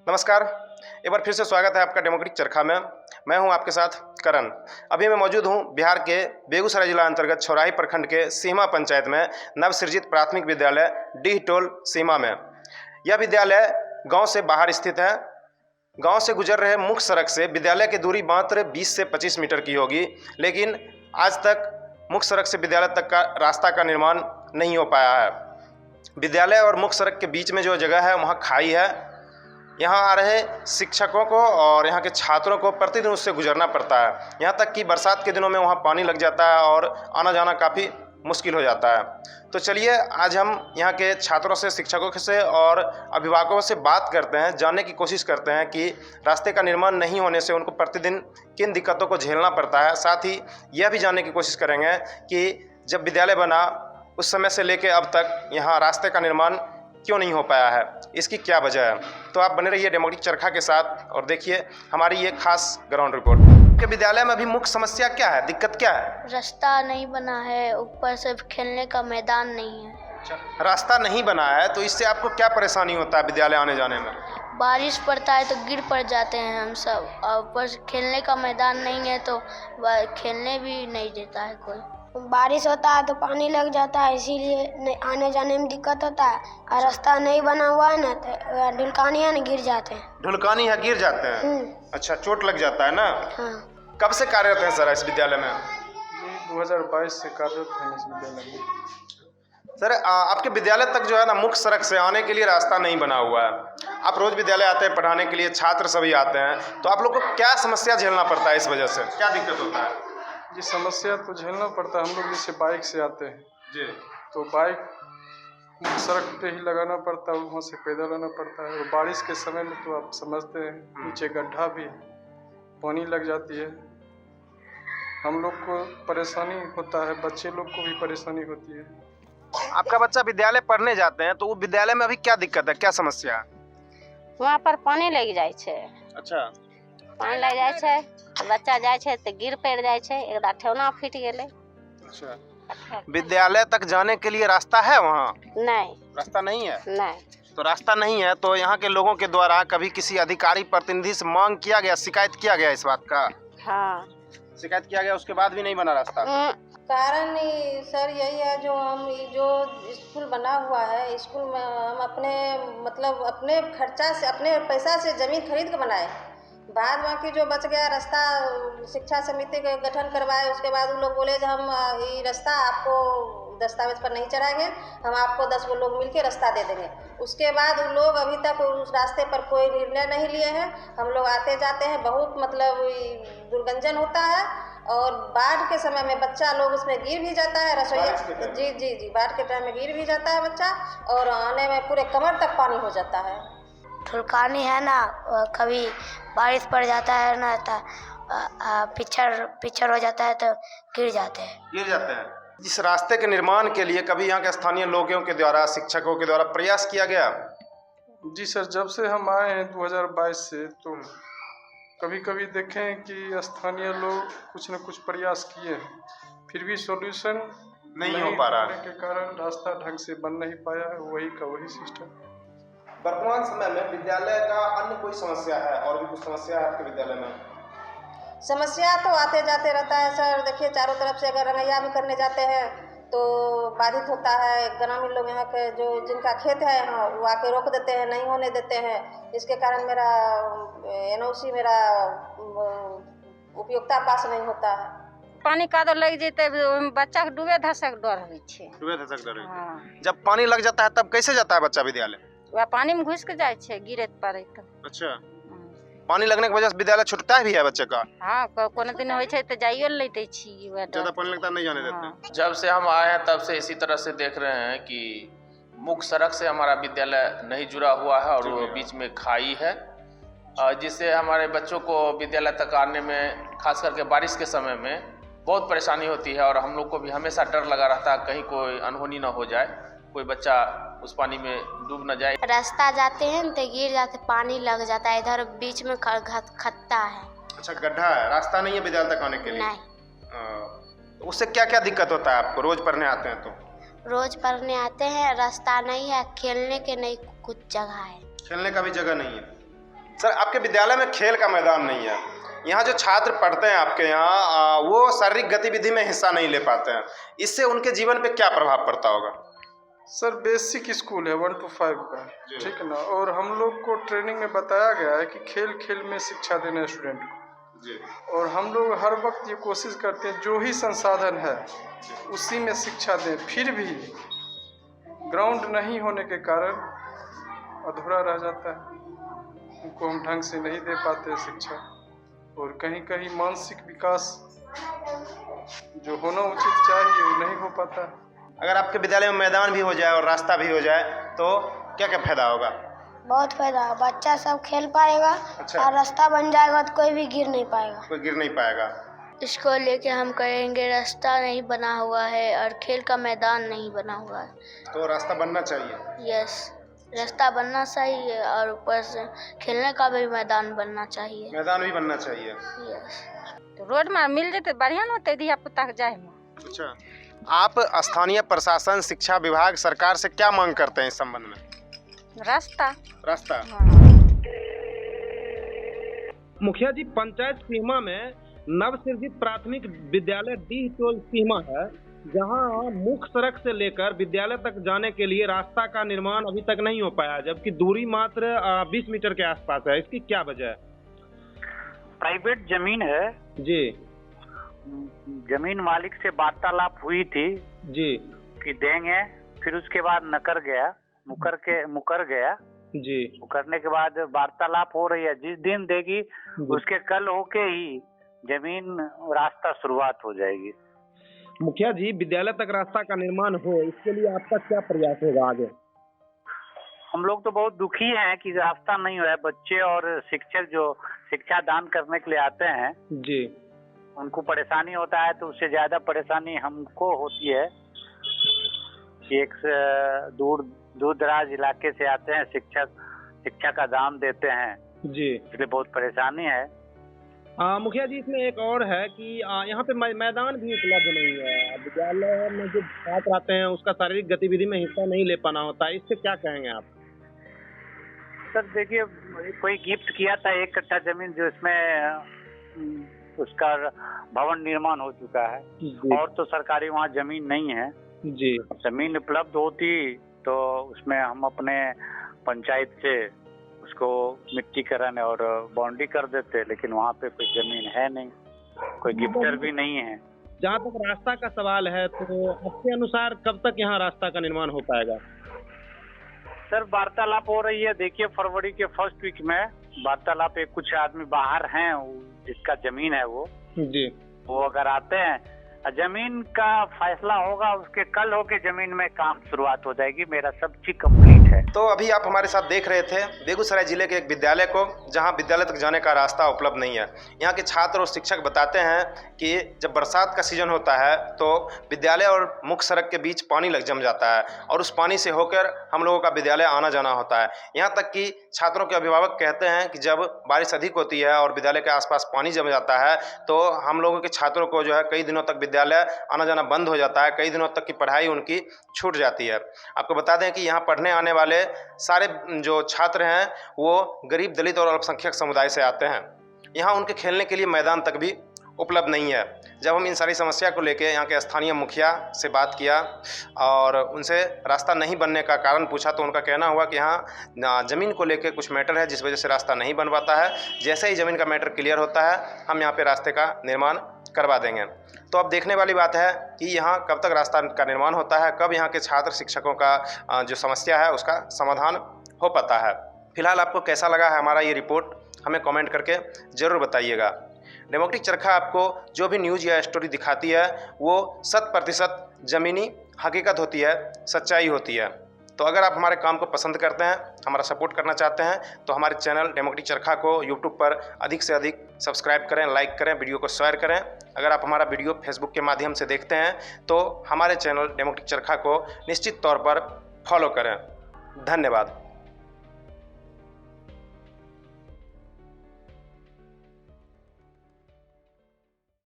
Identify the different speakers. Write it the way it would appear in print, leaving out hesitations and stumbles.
Speaker 1: नमस्कार, एक बार फिर से स्वागत है आपका डेमोक्रेटिक चरखा में। मैं हूं आपके साथ करण। अभी मैं मौजूद हूं बिहार के बेगूसराय जिला अंतर्गत छौराही प्रखंड के सीमा पंचायत में नवसृजित प्राथमिक विद्यालय डीह टोल सीमा में। यह विद्यालय गांव से बाहर स्थित है। गांव से गुजर रहे मुख्य सड़क से विद्यालय की दूरी मात्र 20 से 25 मीटर की होगी, लेकिन आज तक मुख्य सड़क से विद्यालय तक का रास्ता का निर्माण नहीं हो पाया है। विद्यालय और मुख्य सड़क के बीच में जो जगह है वहाँ खाई है। यहाँ आ रहे शिक्षकों को और यहाँ के छात्रों को प्रतिदिन उससे गुजरना पड़ता है। यहाँ तक कि बरसात के दिनों में वहाँ पानी लग जाता है और आना जाना काफ़ी मुश्किल हो जाता है। तो चलिए आज हम यहाँ के छात्रों से, शिक्षकों से और अभिभावकों से बात करते हैं, जानने की कोशिश करते हैं कि रास्ते का निर्माण नहीं होने से उनको प्रतिदिन किन दिक्कतों को झेलना पड़ता है। साथ ही यह भी जानने की कोशिश करेंगे कि जब विद्यालय बना उस समय से लेकर अब तक यहाँ रास्ते का निर्माण क्यों नहीं हो पाया है, इसकी क्या वजह है। तो आप बने रहिए डेमोक्रेटिक चरखा के साथ और देखिए हमारी ये खास ग्राउंड रिपोर्ट। के विद्यालय में अभी मुख्य समस्या क्या है, दिक्कत क्या है?
Speaker 2: रास्ता नहीं बना है, ऊपर से खेलने का मैदान नहीं है।
Speaker 1: अच्छा, रास्ता नहीं बना है तो इससे आपको क्या परेशानी होता है विद्यालय आने जाने में?
Speaker 2: बारिश पड़ता है तो गिर पड़ जाते हैं हम सब, और ऊपर से खेलने का मैदान नहीं है तो खेलने भी नहीं देता है कोई। बारिश होता है तो पानी लग जाता है, इसीलिए आने जाने में दिक्कत होता है। और रास्ता नहीं बना हुआ है ना तो ढुलकानी है ना, गिर जाते हैं।
Speaker 1: ढुलकानी है, गिर जाते हैं। अच्छा, चोट लग जाता है ना?
Speaker 2: हाँ।
Speaker 1: कब से कार्यरत हैं सर इस विद्यालय में?
Speaker 3: 2022 से कार्यरत हैं इस विद्यालय में।
Speaker 1: सर आपके विद्यालय तक जो है ना मुख्य सड़क से आने के लिए रास्ता नहीं बना हुआ है। आप रोज विद्यालय आते हैं पढ़ाने के लिए, छात्र सभी आते हैं, तो आप लोग को क्या समस्या झेलना पड़ता है? इस वजह से क्या दिक्कत होता है?
Speaker 3: ये समस्या तो झेलना पड़ता है। हम लोग जैसे बाइक से आते हैं
Speaker 1: जी,
Speaker 3: तो बाइक सड़क पे ही लगाना पड़ता है, वहाँ से पैदल आना पड़ता है। और बारिश के समय में तो आप समझते हैं नीचे गड्ढा भी, पानी लग जाती है, हम लोग को परेशानी होता है, बच्चे लोग को भी परेशानी होती है।
Speaker 1: आपका बच्चा विद्यालय पढ़ने जाते हैं तो वो विद्यालय में अभी क्या दिक्कत है, क्या समस्या है?
Speaker 4: वहाँ पर पानी लग जाए छे।
Speaker 1: अच्छा,
Speaker 4: पानी लग जाए छे तो बच्चा जाए छे तो गिर पड़ जाए छे, एक ठेवना फूट गेले।
Speaker 1: अच्छा, विद्यालय तक जाने के लिए रास्ता है वहाँ?
Speaker 4: नहीं,
Speaker 1: रास्ता नहीं है।
Speaker 4: नहीं।
Speaker 1: तो रास्ता नहीं है तो यहाँ के लोगों के द्वारा कभी किसी अधिकारी प्रतिनिधि से मांग किया गया, शिकायत किया गया इस बात का?
Speaker 4: हाँ,
Speaker 1: शिकायत किया गया, उसके बाद भी नहीं बना रास्ता?
Speaker 5: कारण सर यही है, जो स्कूल बना हुआ है, स्कूल में हम अपने खर्चा से, अपने पैसा से ज़मीन खरीद के बनाए। बाद बाकी जो बच गया रास्ता शिक्षा समिति के गठन करवाए, उसके बाद उन लोग बोले जो हम ये रास्ता आपको दस्तावेज पर नहीं चढ़ाएंगे, हम आपको 10 लोग मिलके रास्ता दे देंगे। उसके बाद उन लोग अभी तक उस रास्ते पर कोई निर्णय नहीं लिए हैं। हम लोग आते जाते हैं, बहुत दुर्गंजन होता है। और बाढ़ के समय में बच्चा लोग उसमें गिर भी जाता है, रसोईया जी बाढ़ के टाइम में गिर भी जाता है बच्चा, और आने में पूरे कमर तक पानी हो जाता है।
Speaker 2: ढुलकानी है ना, कभी बारिश पड़ जाता है ना तो पिछड़ हो जाता है तो गिर जाते हैं।
Speaker 1: इस रास्ते के निर्माण के लिए कभी यहाँ के स्थानीय लोगों के द्वारा, शिक्षकों के द्वारा प्रयास किया गया?
Speaker 3: जी सर, जब से हम आए हैं 2022 से, तो कभी कभी देखें कि स्थानीय लोग कुछ न कुछ प्रयास किए हैं, फिर भी सॉल्यूशन
Speaker 1: नहीं हो पा रहा
Speaker 3: है के कारण रास्ता ढंग से बन नहीं पाया है। वही का वही सिस्टम।
Speaker 1: वर्तमान समय में विद्यालय का अन्य कोई समस्या है और भी कुछ समस्या है आपके विद्यालय में?
Speaker 5: समस्या तो आते जाते रहता है सर। देखिए, चारों तरफ से अगर रंगैया भी करने जाते हैं तो बाधित होता है। ग्रामीण लोग यहाँ के जो जिनका खेत है यहाँ, वो आके रोक देते हैं, नहीं होने देते हैं। इसके कारण मेरा NOC, मेरा उपयोगिता पास नहीं होता है।
Speaker 4: पानी कादो लग जेते बच्चा के डूबे धसक डर होई छे।
Speaker 1: हाँ। जब पानी लग जाता है तब कैसे जाता है बच्चा विद्यालय?
Speaker 4: वह पानी में घुस के जाए छे, गिरे पड़े तो।
Speaker 1: अच्छा, पानी लगने की वजह से विद्यालय छूटता भी है बच्चे का?
Speaker 4: हाँ, कोनो दिन होय छे तो जाइयो लेते छी।
Speaker 1: ज्यादा पानी लगता नहीं जाने देते।
Speaker 4: हाँ।
Speaker 6: जब से हम आए हैं तब से इसी तरह से देख रहे हैं कि मुख्य सड़क से हमारा विद्यालय नहीं जुड़ा हुआ है और वो बीच में खाई है, जिससे हमारे बच्चों को विद्यालय तक आने में, खास करके बारिश के समय में बहुत परेशानी होती है। और हम लोग को भी हमेशा डर लगा रहता है कहीं कोई अनहोनी ना हो जाए, कोई बच्चा उस पानी में डूब न जाए।
Speaker 2: रास्ता जाते हैं तो गिर जाते, पानी लग जाता है, इधर बीच में खत्ता है।
Speaker 1: अच्छा, गड्ढा है, रास्ता नहीं है विद्यालय तक आने के लिए?
Speaker 2: नहीं।
Speaker 1: तो उससे क्या क्या दिक्कत होता है आपको? रोज पढ़ने आते हैं तो?
Speaker 2: रोज पढ़ने आते हैं, रास्ता नहीं है, खेलने के नहीं कुछ जगह है।
Speaker 1: खेलने का भी जगह नहीं है? सर, आपके विद्यालय में खेल का मैदान नहीं है। यहाँ जो छात्र पढ़ते हैं आपके यहाँ वो शारीरिक गतिविधि में हिस्सा नहीं ले पाते हैं, इससे उनके जीवन पे क्या प्रभाव पड़ता होगा?
Speaker 3: सर बेसिक स्कूल है 1 to 5 का, ठीक है ना। और हम लोग को ट्रेनिंग में बताया गया है कि खेल खेल में शिक्षा देना है स्टूडेंट को
Speaker 1: जी।
Speaker 3: और हम लोग हर वक्त ये कोशिश करते हैं जो ही संसाधन है उसी में शिक्षा दें। फिर भी ग्राउंड नहीं होने के कारण अधूरा रह जाता है, उनको हम ढंग से नहीं दे पाते शिक्षा। और कहीं कहीं मानसिक विकास जो होना उचित चाहिए वो नहीं हो पाता।
Speaker 1: अगर आपके विद्यालय में मैदान भी हो जाए और रास्ता भी हो जाए तो क्या क्या फायदा होगा?
Speaker 2: बहुत फायदा है, बच्चा सब खेल पाएगा।
Speaker 1: अच्छा।
Speaker 2: और रास्ता बन जाएगा तो कोई भी गिर नहीं पाएगा।
Speaker 1: कोई गिर नहीं पाएगा।
Speaker 2: इसको लेके हम कहेंगे रास्ता नहीं बना हुआ है और खेल का मैदान नहीं बना हुआ है।
Speaker 1: तो रास्ता बनना चाहिए।
Speaker 2: यस, रास्ता बनना चाहिए और ऊपर से खेलने का भी मैदान बनना चाहिए।
Speaker 1: मैदान भी बनना चाहिए।
Speaker 2: यस।
Speaker 4: तो रोड में मिल जेते बढ़िया न होते धिया पुता के जाए में।
Speaker 1: अच्छा, आप स्थानीय प्रशासन, शिक्षा विभाग, सरकार से क्या मांग करते हैं इस संबंध में? रास्ता। मुखिया जी, पंचायत सीमा में नवसृजित प्राथमिक विद्यालय डी टोल सीमा है, जहां मुख्य सड़क से लेकर विद्यालय तक जाने के लिए रास्ता का निर्माण अभी तक नहीं हो पाया, जबकि दूरी मात्र 20 मीटर के आसपास है। इसकी क्या वजह है?
Speaker 7: प्राइवेट जमीन है
Speaker 1: जी।
Speaker 7: जमीन मालिक से वार्तालाप हुई थी
Speaker 1: जी।
Speaker 7: कि देंगे, फिर उसके बाद मुकर गया
Speaker 1: जी।
Speaker 7: मुकरने के बाद वार्तालाप हो रही है, जिस दिन देगी उसके कल होके ही जमीन रास्ता शुरुआत हो जाएगी।
Speaker 1: मुखिया जी, विद्यालय तक रास्ता का निर्माण हो, इसके लिए आपका क्या प्रयास होगा आगे?
Speaker 7: हम लोग तो बहुत दुखी हैं कि रास्ता नहीं हुआ है। बच्चे और शिक्षक जो शिक्षा दान करने के लिए आते हैं
Speaker 1: जी,
Speaker 7: उनको परेशानी होता है, तो उससे ज्यादा परेशानी हमको होती है कि एक दूर दराज इलाके से आते हैं, शिक्षा का दान देते हैं
Speaker 1: जी,
Speaker 7: इसलिए बहुत परेशानी है।
Speaker 1: मुखिया जी, इसमें एक और है कि यहाँ पे मैदान भी उपलब्ध नहीं है। विद्यालय में जो छात्र आते हैं उसका शारीरिक गतिविधि में हिस्सा नहीं ले पाना होता है, इससे क्या कहेंगे आप?
Speaker 7: सर देखिए, कोई गिफ्ट किया था 1 कट्ठा जमीन, जो इसमें उसका भवन निर्माण हो चुका है और तो सरकारी वहाँ जमीन नहीं है
Speaker 1: जी।
Speaker 7: जमीन उपलब्ध होती तो उसमें हम अपने पंचायत से उसको मिट्टीकरण और बाउंड्री कर देते, लेकिन वहाँ पे कोई जमीन है नहीं, कोई गिफ्टर भी नहीं है।
Speaker 1: जहाँ तक रास्ता का सवाल है, तो आपके अनुसार कब तक यहाँ रास्ता का निर्माण हो पाएगा?
Speaker 7: सर वार्तालाप हो रही है, देखिए फरवरी के फर्स्ट वीक में वार्तालाप। एक कुछ आदमी बाहर हैं जिसका जमीन है वो अगर आते हैं, जमीन का फैसला होगा, उसके कल होके जमीन में काम शुरुआत हो जाएगी। मेरा सब चीज कंप्लीट है।
Speaker 1: तो अभी आप हमारे साथ देख रहे थे बेगूसराय जिले के एक विद्यालय को, जहां विद्यालय तक जाने का रास्ता उपलब्ध नहीं है। यहाँ के छात्र और शिक्षक बताते हैं कि जब बरसात का सीजन होता है तो विद्यालय और मुख्य सड़क के बीच पानी जम जाता है और उस पानी से होकर हम लोगों का विद्यालय आना जाना होता है। यहाँ तक कि छात्रों के अभिभावक कहते हैं कि जब बारिश अधिक होती है और विद्यालय के आसपास पानी जम जाता है तो हम लोगों के छात्रों को जो है कई दिनों तक विद्यालय आना जाना बंद हो जाता है, कई दिनों तक की पढ़ाई उनकी छूट जाती है। आपको बता दें कि यहाँ पढ़ने आने वाले सारे जो छात्र हैं वो गरीब, दलित और अल्पसंख्यक समुदाय से आते हैं। यहाँ उनके खेलने के लिए मैदान तक भी उपलब्ध नहीं है। जब हम इन सारी समस्या को लेकर यहाँ के स्थानीय मुखिया से बात किया और उनसे रास्ता नहीं बनने का कारण पूछा तो उनका कहना हुआ कि यहाँ ज़मीन को लेकर कुछ मैटर है जिस वजह से रास्ता नहीं बन पाता है। जैसे ही ज़मीन का मैटर क्लियर होता है हम यहाँ पे रास्ते का निर्माण करवा देंगे। तो अब देखने वाली बात है कि यहाँ कब तक रास्ता का निर्माण होता है, कब यहाँ के छात्र शिक्षकों का जो समस्या है उसका समाधान हो पाता है। फिलहाल आपको कैसा लगा है हमारा ये रिपोर्ट, हमें कमेंट करके ज़रूर बताइएगा। डेमोक्रेटिक चरखा आपको जो भी न्यूज़ या स्टोरी दिखाती है वो 100% ज़मीनी हकीकत होती है, सच्चाई होती है। तो अगर आप हमारे काम को पसंद करते हैं, हमारा सपोर्ट करना चाहते हैं तो हमारे चैनल डेमोक्रेटिक चरखा को यूट्यूब पर अधिक से अधिक सब्सक्राइब करें, लाइक करें, वीडियो को शेयर करें। अगर आप हमारा वीडियो फेसबुक के माध्यम से देखते हैं तो हमारे चैनल डेमोक्रेटिक चरखा को निश्चित तौर पर फॉलो करें। धन्यवाद।